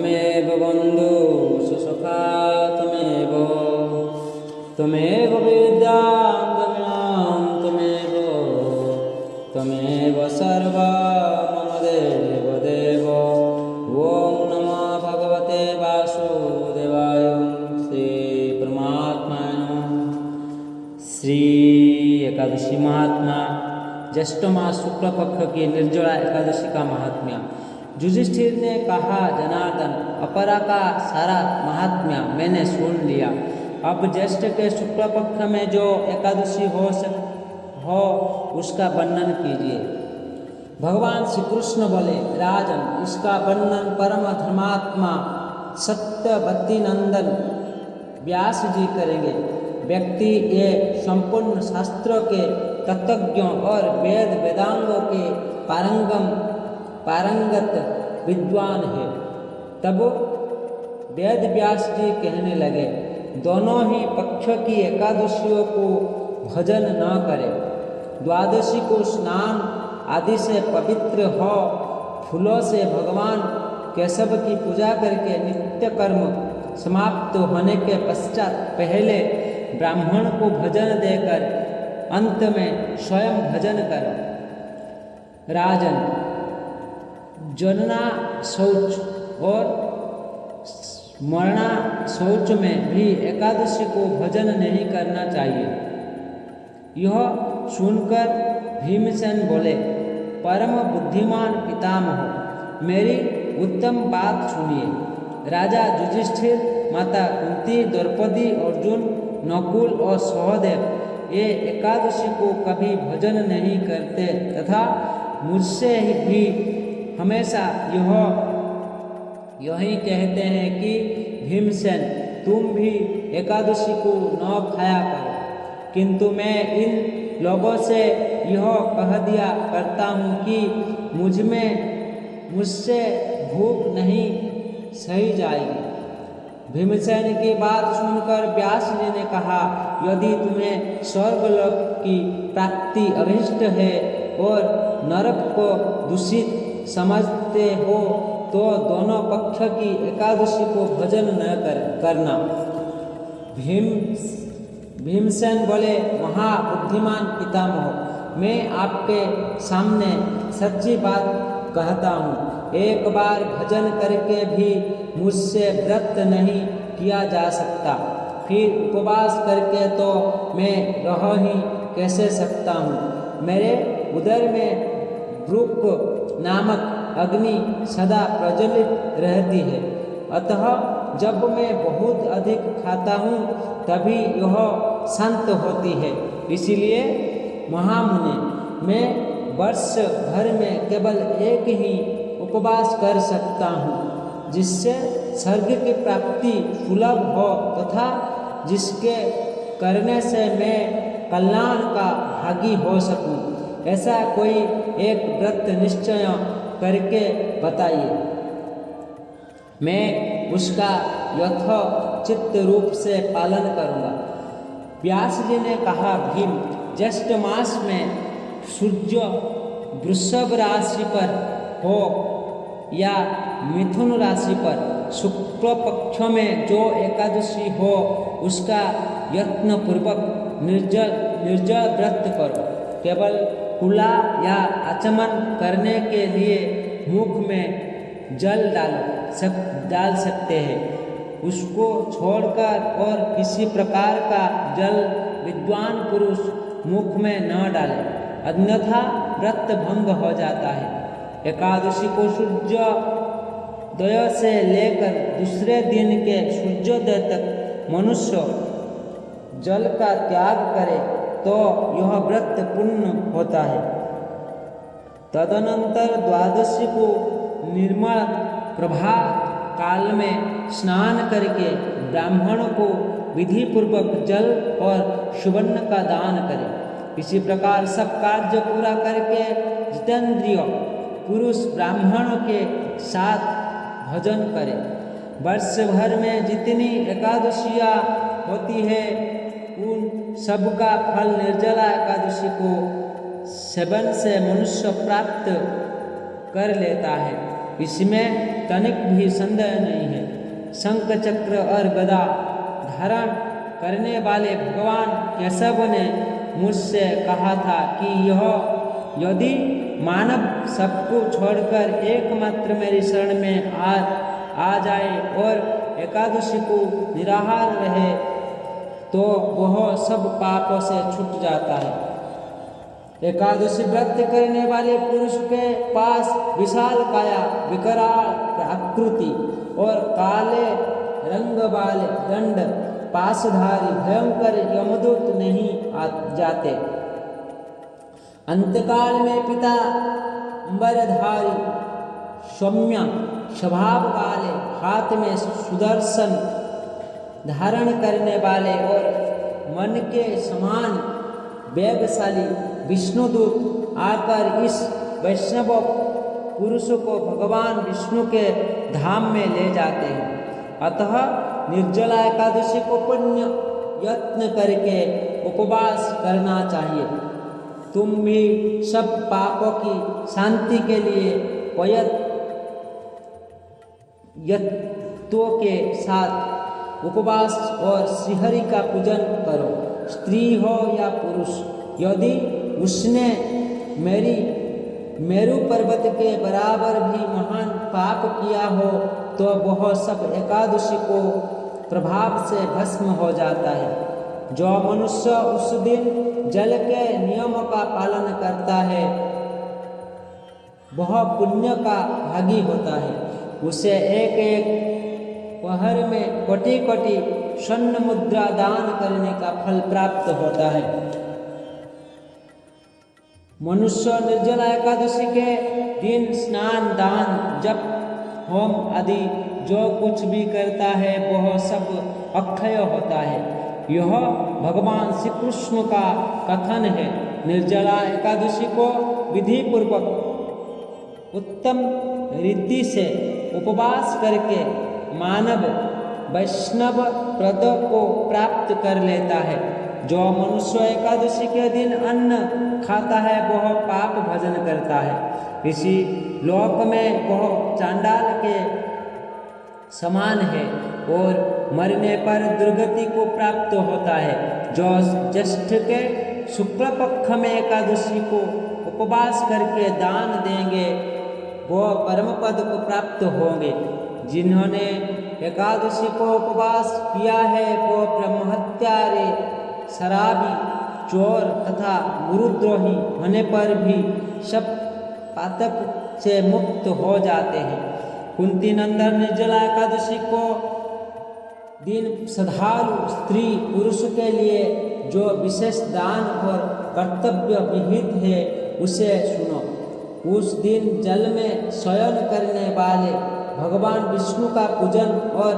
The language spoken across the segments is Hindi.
त्वमेव बन्धु सुसखा त्वमेव त्वमेव विद्यां द्रविणां त्वमेव सर्वा मम देव देव। ॐ नमो भगवते वासुदेवाय। श्री परमात्माय नमः। श्री एकादशी महात्मा। ज्येष्ठ मास शुक्ल पक्ष की निर्जला एकादशी का महात्म्य। युधिष्ठिर ने कहा, जनार्दन, अपरा का सारा महात्म्य मैंने सुन लिया। अब ज्येष्ठ के शुक्ल पक्ष में जो एकादशी हो उसका वर्णन कीजिए। भगवान श्री कृष्ण बोले, राजन, इसका वर्णन परम धर्मात्मा सत्यवती नंदन व्यास जी करेंगे। व्यक्ति ये संपूर्ण शास्त्रों के तत्वज्ञों और वेद वेदांगों के पारंगत विद्वान है। तब वेद व्यास जी कहने लगे, दोनों ही पक्षों की एकादशियों को भजन न करें। द्वादशी को स्नान आदि से पवित्र हो, फूलों से भगवान केशव की पूजा करके नित्य कर्म समाप्त होने के पश्चात पहले ब्राह्मण को भजन देकर अंत में स्वयं भजन करो। राजन, जनना शौच और मरना शौच में भी एकादशी को भजन नहीं करना चाहिए। यह सुनकर भीमसेन बोले, परम बुद्धिमान पितामह, मेरी उत्तम बात सुनिए। राजा युधिष्ठिर, माता कुंती, द्रौपदी, अर्जुन, नकुल और सहदेव ये एकादशी को कभी भजन नहीं करते तथा मुझसे भी हमेशा यही कहते हैं कि भीमसेन, तुम भी एकादशी को न खाया करो। किंतु मैं इन लोगों से यह कह दिया करता हूँ कि मुझसे भूख नहीं सही जाएगी। भीमसेन की बात सुनकर व्यास जी ने कहा, यदि तुम्हें स्वर्गलोक की प्राप्ति अभिष्ट है और नरक को दूषित समझते हो तो दोनों पक्ष की एकादशी को भजन न करना। भीमसेन बोले, महाबुद्धिमान पितामह, मैं आपके सामने सच्ची बात कहता हूँ। एक बार भजन करके भी मुझसे व्रत नहीं किया जा सकता, फिर उपवास करके तो मैं रह ही कैसे सकता हूँ। मेरे उदर में ब्रुक नामक अग्नि सदा प्रज्वलित रहती है, अतः जब मैं बहुत अधिक खाता हूँ तभी यह शांत होती है। इसलिए महामुनि, मैं वर्ष भर में केवल एक ही उपवास कर सकता हूँ, जिससे स्वर्ग की प्राप्ति सुलभ हो तथा जिसके करने से मैं कल्याण का भागी हो सकूँ। ऐसा कोई एक व्रत निश्चय करके बताइए, मैं उसका यथोचित रूप से पालन करूँगा। व्यास जी ने कहा, भीम, ज्येष्ठ मास में सूर्य वृषभ राशि पर हो या मिथुन राशि पर शुक्ल पक्ष में जो एकादशी हो उसका यत्नपूर्वक निर्जल व्रत करो। केवल कुला या आचमन करने के लिए मुख में जल डाल सकते हैं, उसको छोड़कर और किसी प्रकार का जल विद्वान पुरुष मुख में न डाले, अन्यथा व्रत भंग हो जाता है। एकादशी को सूर्योदय से लेकर दूसरे दिन के सूर्योदय तक मनुष्य जल का त्याग करे तो यह व्रत पूर्ण होता है। तदनंतर द्वादशी को निर्मल प्रभात काल में स्नान करके ब्राह्मण को विधि पूर्वक जल और सुवर्ण का दान करें। इसी प्रकार सब कार्य पूरा करके जितेंद्रिय पुरुष ब्राह्मण के साथ भजन करें। वर्ष भर में जितनी एकादशियाँ होती है उन सबका फल निर्जला एकादशी को सेवन से मनुष्य प्राप्त कर लेता है। इसमें तनिक भी संदेह नहीं है। शंख चक्र और गदा धारण करने वाले भगवान केशव ने मुझसे कहा था कि यदि मानव सबको छोड़कर एकमात्र मेरी शरण में आ जाए और एकादशी को निराहार रहे तो वह सब पापों से छूट जाता है। एकादशी व्रत करने वाले पुरुष के पास विशाल काया, विकराल आकृति और काले रंग वाले दंड पाशधारी भयंकर यमदूत नहीं जाते। अंतकाल में पीतांबरधारी सौम्य स्वभाव वाले, हाथ में सुदर्शन धारण करने वाले और मन के समान वेगशाली विष्णुदूत आकर इस वैष्णव पुरुष को भगवान विष्णु के धाम में ले जाते हैं। अतः निर्जला एकादशी को पुण्य यत्न करके उपवास करना चाहिए। तुम भी सब पापों की शांति के लिए यत्नों के साथ उपवास और श्रीहरि का पूजन करो। स्त्री हो या पुरुष, यदि उसने मेरु पर्वत के बराबर भी महान पाप किया हो तो वह सब एकादशी को प्रभाव से भस्म हो जाता है। जो मनुष्य उस दिन जल के नियमों का पालन करता है वह पुण्य का भागी होता है। उसे एक एक पहर में कोटि कोटि स्वर्ण मुद्रा दान करने का फल प्राप्त होता है। मनुष्य निर्जला एकादशी के दिन स्नान, दान, जप, होम आदि जो कुछ भी करता है वह सब अक्षय होता है। यह भगवान श्री कृष्ण का कथन है। निर्जला एकादशी को विधि पूर्वक उत्तम रीति से उपवास करके मानव वैष्णव पद को प्राप्त कर लेता है। जो मनुष्य एकादशी के दिन अन्न खाता है वह पाप भजन करता है। इसी लोक में वह चांडाल के समान है और मरने पर दुर्गति को प्राप्त होता है। जो ज्येष्ठ के शुक्ल पक्ष में एकादशी को उपवास करके दान देंगे वो परम पद को प्राप्त होंगे। जिन्होंने एकादशी को उपवास किया है वो ब्रह्महत्यारे, शराबी, चोर तथा गुरुद्रोही होने पर भी सब पातक से मुक्त हो जाते हैं। कुंती नंदन निर्जला एकादशी को दिन श्रद्धालु स्त्री पुरुष के लिए जो विशेष दान और कर्तव्य विहित है उसे सुनो। उस दिन जल में शयन करने वाले भगवान विष्णु का पूजन और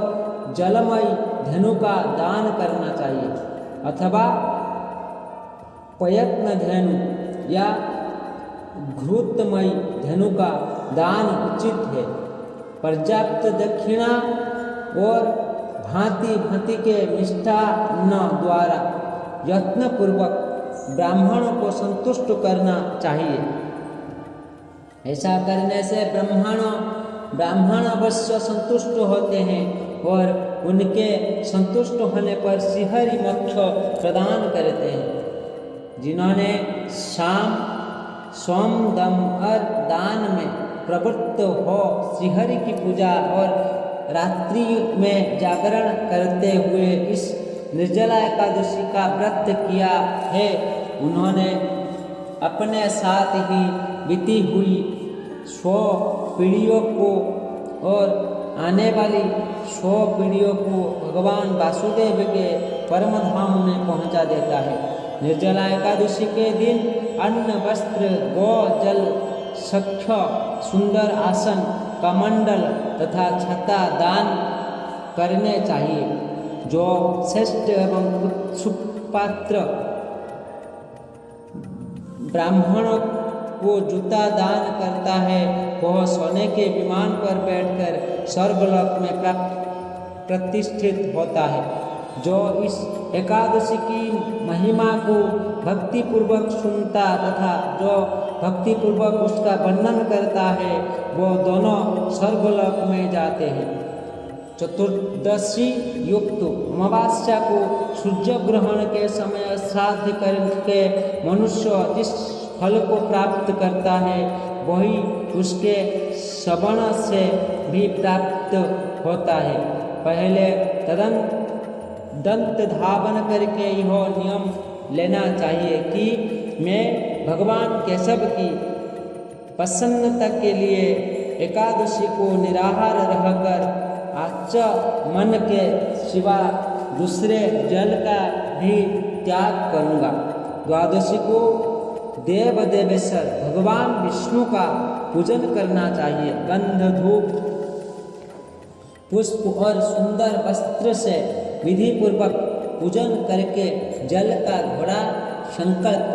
जलमयी धेनु का दान करना चाहिए अथवा प्रयत्न धेनु या घृतमयी धेनु का दान उचित है। पर्याप्त दक्षिणा और भांति भांति के मिष्टान्न द्वारा यत्नपूर्वक ब्राह्मणों को संतुष्ट करना चाहिए। ऐसा करने से ब्राह्मण अवश्य संतुष्ट होते हैं और उनके संतुष्ट होने पर श्रीहरि मोक्ष प्रदान करते हैं। जिन्होंने सोम, दम और दान में प्रवृत्त हो श्रीहरि की पूजा और रात्रि में जागरण करते हुए इस निर्जला एकादशी का व्रत किया है, उन्होंने अपने साथ ही बीती हुई 100 पीढ़ियों को और आने वाली 100 पीढ़ियों को भगवान वासुदेव के परम धाम में पहुंचा देता है। निर्जला एकादशी के दिन अन्न, वस्त्र, गौ, जल, सख्य, सुंदर आसन, कमंडल तथा छता दान करने चाहिए। जो श्रेष्ठ एवं उत्सुक पात्र ब्राह्मणों को जूता दान करता है वह सोने के विमान पर बैठकर स्वर्गलोक में प्रतिष्ठित होता है। जो इस एकादशी की महिमा को भक्तिपूर्वक सुनता तथा जो भक्तिपूर्वक उसका वर्णन करता है वो दोनों स्वर्गलोक में जाते हैं। चतुर्दशी युक्त अमावस्या को सूर्य ग्रहण के समय श्राद्ध करके मनुष्य जिस फल को प्राप्त करता है वही उसके श्रवण से भी प्राप्त होता है। पहले दंत धावन करके यह नियम लेना चाहिए कि मैं भगवान केशव की प्रसन्नता के लिए एकादशी को निराहार रहकर मन के सिवा दूसरे जल का भी त्याग करूँगा। द्वादशी को देव देवेश्वर भगवान विष्णु का पूजन करना चाहिए। गंध धूप पुष्प और सुंदर वस्त्र से विधि पूर्वक पूजन करके जल का घोड़ा संकल्प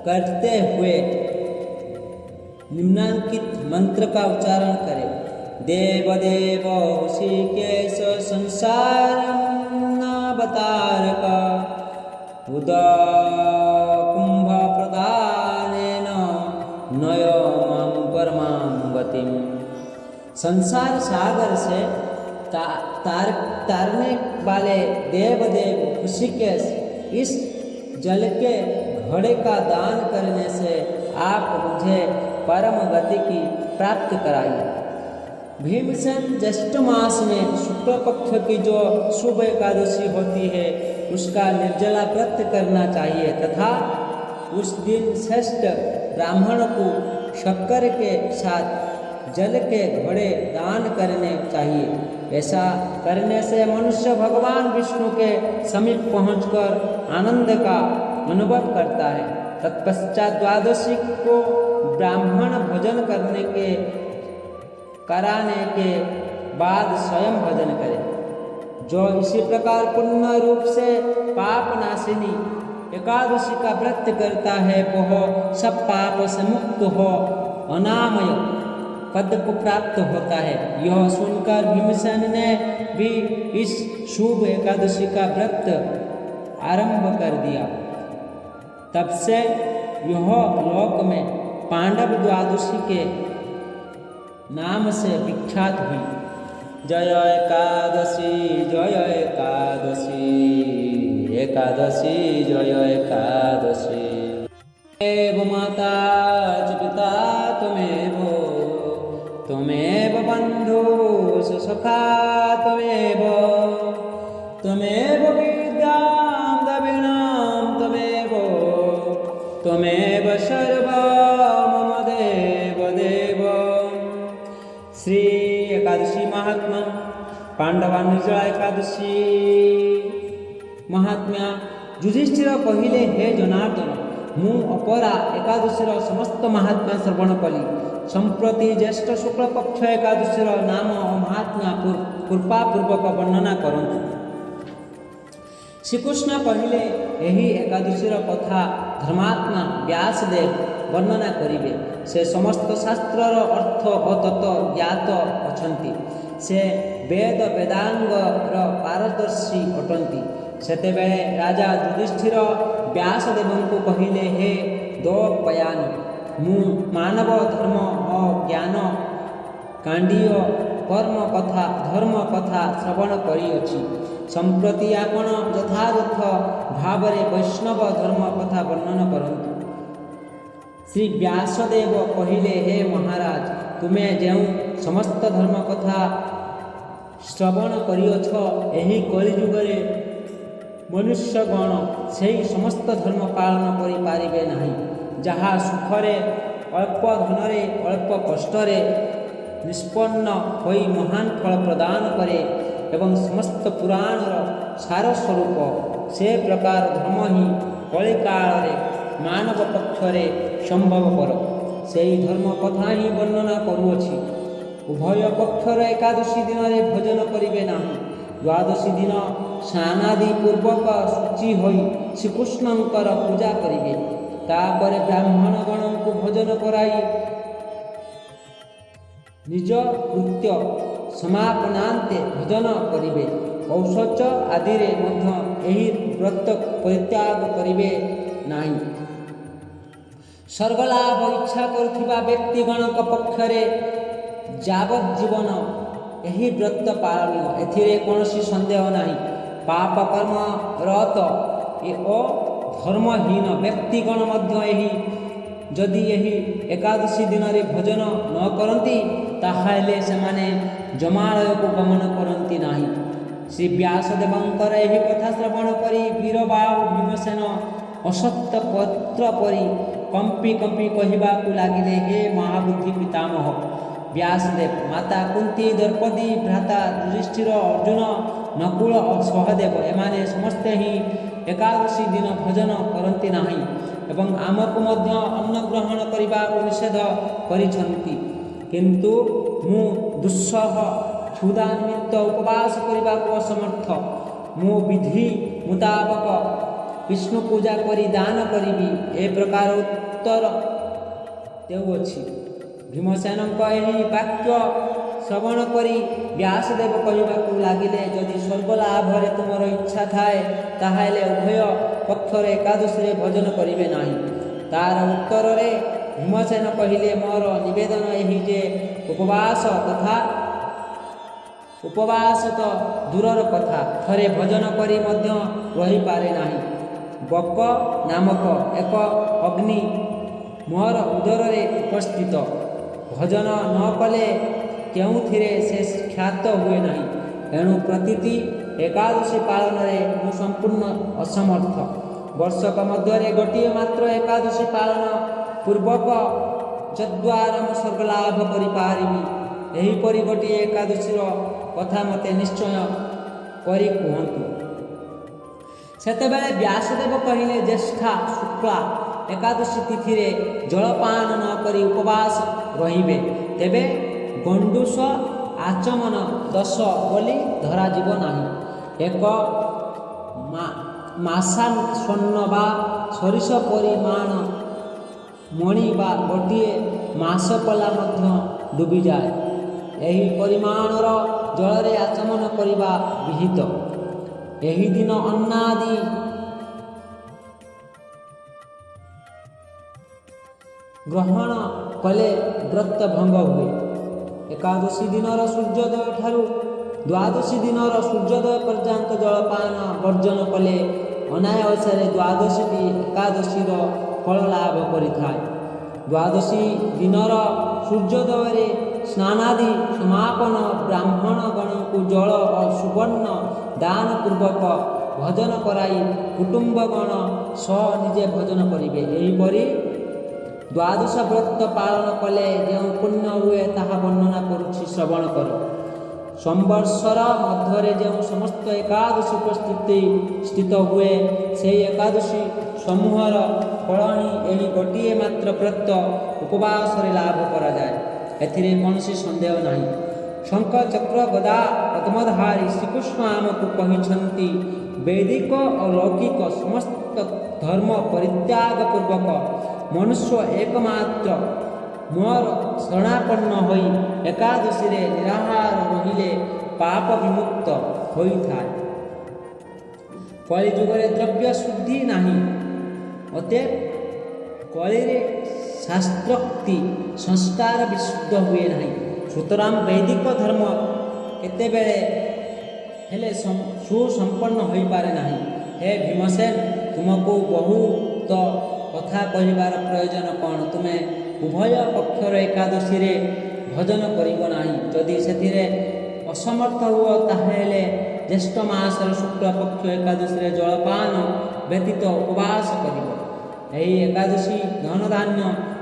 करते हुए निम्नांकित मंत्र का उच्चारण करें। देव देव ऋषिकेश संसारम अवतारक उदकुंभ प्रदानेन नय मां परमां गतिम। संसार सागर से तारने वाले देवदेव ऋषिकेश इस जल के घड़े का दान करने से आप मुझे परम गति की प्राप्त कराइए। भीमसेन ज्येष्ठ मास में शुक्ल पक्ष की जो शुभ एकादशी होती है उसका निर्जला व्रत करना चाहिए तथा उस दिन श्रेष्ठ ब्राह्मण को शक्कर के साथ जल के घड़े दान करने चाहिए। ऐसा करने से मनुष्य भगवान विष्णु के समीप पहुंचकर आनंद का अनुभव करता है। तत्पश्चात द्वादशी को ब्राह्मण भोजन कराने के बाद स्वयं भोजन करें। जो इसी प्रकार पूर्ण रूप से पाप नाशिनी एकादशी का व्रत करता है वह सब पाप से मुक्त हो अनामय पद को प्राप्त होता है। यह सुनकर भीमसेन ने भी इस शुभ एकादशी का व्रत आरंभ कर दिया। तब से यह लोक में पांडव द्वादशी के नाम से विख्यात हुई। जय एकादशी जय एकादशी एकादशी जय एकादशी। एव माता च पिता त्वमेव बंधु सखा त्वमेव विद्यां द्रविणां त्वमेव सर्वं मम देव। श्री एकादशी महात्मा पांडवा निर्जला एकादशी महात्म्या युधिष्ठिर कहले हे जनार्दन मु अपरा एकादशीर समस्त महात्म्या श्रवण कली। संप्रति ज्येष्ठ शुक्ल पक्ष एकादशीर नाम महात्म्या कृपापूर्वक वर्णना करंतु। श्रीकृष्ण कहले यही एकादशीर कथा धर्मात्मा व्यासदेव वर्णना करिवे। से समस्त शास्त्रर अर्थ और तत्व ज्ञात अछंती। से वेद वेदांगर पारदर्शी अटंती। सेतेबेले राजा युधिष्ठिर व्यासदेव को कहले हे द्वैपायन मु मानव धर्म और ज्ञान कांडीय कर्म कथा धर्म कथा श्रवण करिअछि। संप्रति आपण यथार्थ भावरे वैष्णव धर्म कथा वर्णन करंतु। श्री व्यासदेव कहले हे महाराज तुमे जेउ समस्त धर्म कथा श्रवण करिअछ एही कलिजुगरे मनुष्यगण सेही समस्त धर्म पालन करि पारिबे नाही। जहाँ सुखरे अल्प धनरे अल्प कष्टरे निष्पन्न होई महान फल प्रदान करे एवं समस्त पुराणर सार स्वरूप से प्रकार धर्म ही कलिकाल मानव पक्षरे संभवपर सेही धर्म कथा ही वर्णना करुअछि। उभय पक्षर एकादशी दिन में भोजन करिबे नाही। द्वादशी दिन स्नानादि पूर्वक शुचि होई श्रीकृष्णंकर पूजा करिबे। तापर ब्राह्मण गण को भोजन कराई निज कृत्य समापनान्ते भोजन करिबे। औशौच आदि रे मध्य एही व्रत परित्याग करिबे नाही। ସ୍ୱର୍ଗଲାଭ ଇଚ୍ଛା କରୁଥିବା ବ୍ୟକ୍ତିଗଣଙ୍କ ପକ୍ଷରେ ଯାବଜ୍ଜୀବନ ଏହି ବ୍ରତ ପାଳନୀୟ, ଏଥିରେ କୌଣସି ସନ୍ଦେହ ନାହିଁ। ପାପ କର୍ମରତ ଓ ଧର୍ମହୀନ ବ୍ୟକ୍ତିଗଣ ମଧ୍ୟ ଯଦି ଏହି ଏକାଦଶୀ ଦିନରେ ଭୋଜନ ନ କରନ୍ତି ତାହେଲେ ସେମାନେ ଯମାଳୟକୁ ଗମନ କରନ୍ତି ନାହିଁ। ଶ୍ରୀ ବ୍ୟାସଦେବଙ୍କର ଏହି କଥା ଶ୍ରବଣ କରି ବୀରବାହୁ ଭୀମସେନ ଅସତ୍ୟ ପତ୍ର ପରି କମ୍ପି କମ୍ପି କହିବାକୁ ଲାଗିଲେ, ହେ ମହାବୁଦ୍ଧି ପିତାମହ ବ୍ୟାସଦେବ, ମାତା କୁନ୍ତୀ, ଦ୍ରୌପଦୀ, ଭ୍ରାତା ଯୁଧିଷ୍ଠିର, ଅର୍ଜୁନ, ନକୁଳ ଓ ସହଦେବ ଏମାନେ ସମସ୍ତେ ହିଁ ଏକାଦଶୀ ଦିନ ଭୋଜନ କରନ୍ତି ନାହିଁ ଏବଂ ଆମକୁ ମଧ୍ୟ ଅନ୍ନ ଗ୍ରହଣ କରିବାକୁ ନିଷେଧ କରିଛନ୍ତି। କିନ୍ତୁ ମୁଁ ଦୁଃସହ କ୍ଷୁଧା ନିମିତ୍ତ ଉପବାସ କରିବାକୁ ଅସମର୍ଥ। ମୁଁ ବିଧି ମୁତାବକ ବିଷ୍ଣୁ ପୂଜା କରି ଦାନ କରିବି। ଏ ପ୍ରକାର ଉତ୍ତର ଦେଉଅଛି। ଭୀମସେନଙ୍କ ଏହି ବାକ୍ୟ ଶ୍ରବଣ କରି ବ୍ୟାସଦେବ କହିବାକୁ ଲାଗିଲେ, ଯଦି ସ୍ୱର୍ଗ ଲାଭରେ ତୁମର ଇଚ୍ଛା ଥାଏ ତାହେଲେ ଉଭୟ ପକ୍ଷରେ ଏକାଦଶୀରେ ଭୋଜନ କରିବେ ନାହିଁ। ତାର ଉତ୍ତରରେ ଭୀମସେନ କହିଲେ, ମୋର ନିବେଦନ ଏହି ଯେ ଉପବାସ ତ ଦୂରର କଥା, ଥରେ ଭୋଜନ କରି ମଧ୍ୟ ରହିପାରେ ନାହିଁ। ବକ ନାମକ ଏକ ଅଗ୍ନି ମୋର ଉଦରରେ ଉପସ୍ଥିତ। ଭୋଜନ ନ କଲେ କେଉଁଥିରେ ସେ ଖ୍ୟାତ ହୁଏ ନାହିଁ। ଏଣୁ ପ୍ରତିଟି ଏକାଦଶୀ ପାଳନରେ ମୁଁ ସମ୍ପୂର୍ଣ୍ଣ ଅସମର୍ଥ। ବର୍ଷକ ମଧ୍ୟରେ ଗୋଟିଏ ମାତ୍ର ଏକାଦଶୀ ପାଳନ ପୂର୍ବକ ଯଦ୍ୱାରା ମୁଁ ସ୍ୱର୍ଗ ଲାଭ କରିପାରିବି, ଏହିପରି ଗୋଟିଏ ଏକାଦଶୀର କଥା ମୋତେ ନିଶ୍ଚୟ କରି କୁହନ୍ତୁ। ସେତେବେଳେ ବ୍ୟାସଦେବ କହିଲେ, ଜ୍ୟେଷ୍ଠା ଶୁକ୍ଳା ଏକାଦଶୀ ତିଥିରେ ଜଳପାନ ନ କରି ଉପବାସ ରହିବେ, ତେବେ ଗଣ୍ଡୁଷ ଆଚମନ ଦୋଷ ବୋଲି ଧରାଯିବ ନାହିଁ। ଏକ ମାସା ସ୍ୱର୍ଣ୍ଣ ବା ସୋରିଷ ପରିମାଣ ମଣି ବା ଗୋଟିଏ ମାସ ପଲା ମଧ୍ୟ ଡୁବିଯାଏ। ଏହି ପରିମାଣର ଜଳରେ ଆଚମନ କରିବା ବିହିତ। ଏହି ଦିନ ଅନ୍ନାଦି ଗ୍ରହଣ କଲେ ବ୍ରତ ଭଙ୍ଗ ହୁଏ। ଏକାଦଶୀ ଦିନର ସୂର୍ଯ୍ୟୋଦୟ ଠାରୁ ଦ୍ୱାଦଶୀ ଦିନର ସୂର୍ଯ୍ୟୋଦୟ ପର୍ଯ୍ୟନ୍ତ ଜଳପାନ ବର୍ଜନ କଲେ ଅନାୟାସରେ ଦ୍ୱାଦଶୀଟି ଏକାଦଶୀର ଫଳ ଲାଭ କରିଥାଏ। ଦ୍ୱାଦଶୀ ଦିନର ସୂର୍ଯ୍ୟୋଦୟରେ ସ୍ନାନାଦି ସମାପନ, ବ୍ରାହ୍ମଣ ଗଣଙ୍କୁ ଜଳ ଓ ସୁବର୍ଣ୍ଣ ଦାନ ପୂର୍ବକ ଭୋଜନ କରାଇ କୁଟୁମ୍ବଗଣ ସହ ନିଜେ ଭୋଜନ କରିବେ। ଏହିପରି ଦ୍ୱାଦଶ ବ୍ରତ ପାଳନ କଲେ ଯେଉଁ ପୁଣ୍ୟ ହୁଏ ତାହା ବର୍ଣ୍ଣନା କରୁଛି, ଶ୍ରବଣ କର। ସମ୍ବତ୍ସର ମଧ୍ୟରେ ଯେଉଁ ସମସ୍ତ ଏକାଦଶୀ ଉପସ୍ଥିତ ହୁଏ, ସେହି ଏକାଦଶୀ ସମୂହର ଫଳ ହିଁ ଏହି ଗୋଟିଏ ମାତ୍ର ବ୍ରତ ଉପବାସରେ ଲାଭ କରାଯାଏ। ଏଥିରେ କୌଣସି ସନ୍ଦେହ ନାହିଁ। ଶଙ୍ଖ ଚକ୍ର ଗଦା ପଦ୍ମଧାରୀ ଶ୍ରୀକୃଷ୍ଣ ଆମକୁ କହିଛନ୍ତି, ବୈଦିକ ଓ ଲୌକିକ ସମସ୍ତ ଧର୍ମ ପରିତ୍ୟାଗ ପୂର୍ବକ ମନୁଷ୍ୟ ଏକମାତ୍ର ମୋର ଶରଣାପନ୍ନ ହୋଇ ଏକାଦଶୀରେ ନିରାହାର ରହିଲେ ପାପ ବିମୁକ୍ତ ହୋଇଥାଏ। କଳିଯୁଗରେ ଦ୍ରବ୍ୟ ଶୁଦ୍ଧି ନାହିଁ, ଅତଏବ କଳିରେ ଶାସ୍ତ୍ରୋକ୍ତି ସଂସ୍କାର ବିଶୁଦ୍ଧ ହୁଏ ନାହିଁ। ସୁତରାଂ ବୈଦିକ ଧର୍ମ କେତେବେଳେ ହେଲେ ସୁସମ୍ପନ୍ନ ହୋଇପାରେ ନାହିଁ। ହେ ଭୀମସେନ, ତୁମକୁ ବହୁତ କଥା କହିବାର ପ୍ରୟୋଜନ କ'ଣ? ତୁମେ ଉଭୟ ପକ୍ଷର ଏକାଦଶୀରେ ଭୋଜନ କରିବ ନାହିଁ। ଯଦି ସେଥିରେ ଅସମର୍ଥ ହୁଅ ତାହେଲେ ଜ୍ୟେଷ୍ଠ ମାସର ଶୁକ୍ଳପକ୍ଷ ଏକାଦଶୀରେ ଜଳପାନ ବ୍ୟତୀତ ଉପବାସ କରିବ। ଏହି ଏକାଦଶୀ ଧନଧାନ୍ୟ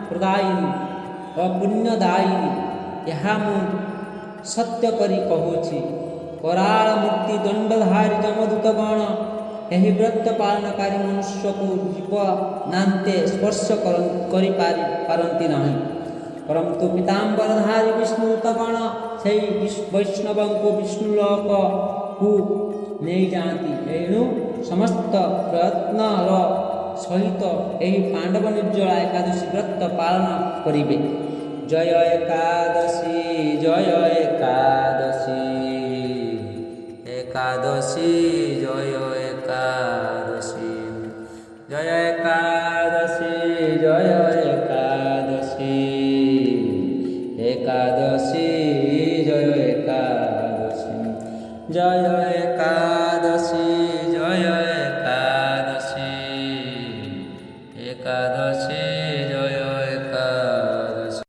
ପ୍ରଦାୟିନୀ ଓ ପୁଣ୍ୟଦାୟିନୀ, ଏହା ମୁଁ ସତ୍ୟ କରି କହୁଛି। କରାଳ ମୂର୍ତ୍ତି ଦଣ୍ଡଧାରୀ ଯମଦୂତଗଣ ଏହି ବ୍ରତ ପାଳନକାରୀ ମନୁଷ୍ୟକୁ ଜୀବନାନ୍ତେ ସ୍ପର୍ଶ କରିପାରନ୍ତି ନାହିଁ, ପରନ୍ତୁ ପୀତାମ୍ବରଧାରୀ ବିଷ୍ଣୁଦୂତଗଣ ସେହି ବୈଷ୍ଣବଙ୍କୁ ବିଷ୍ଣୁଲୋକକୁ ନେଇଯାଆନ୍ତି। ଏଣୁ ସମସ୍ତ ପ୍ରୟତ୍ନର ସହିତ ଏହି ପାଣ୍ଡବ ନିର୍ଜଳା ଏକାଦଶୀ ବ୍ରତ ପାଳନ କରିବେ। ଜୟ ଏକାଦଶୀ, ଜୟ ଏକାଦଶୀ, ଏକାଦଶୀ ଜୟ ଏକାଦଶୀ, ଜୟ ଏକାଦଶୀ।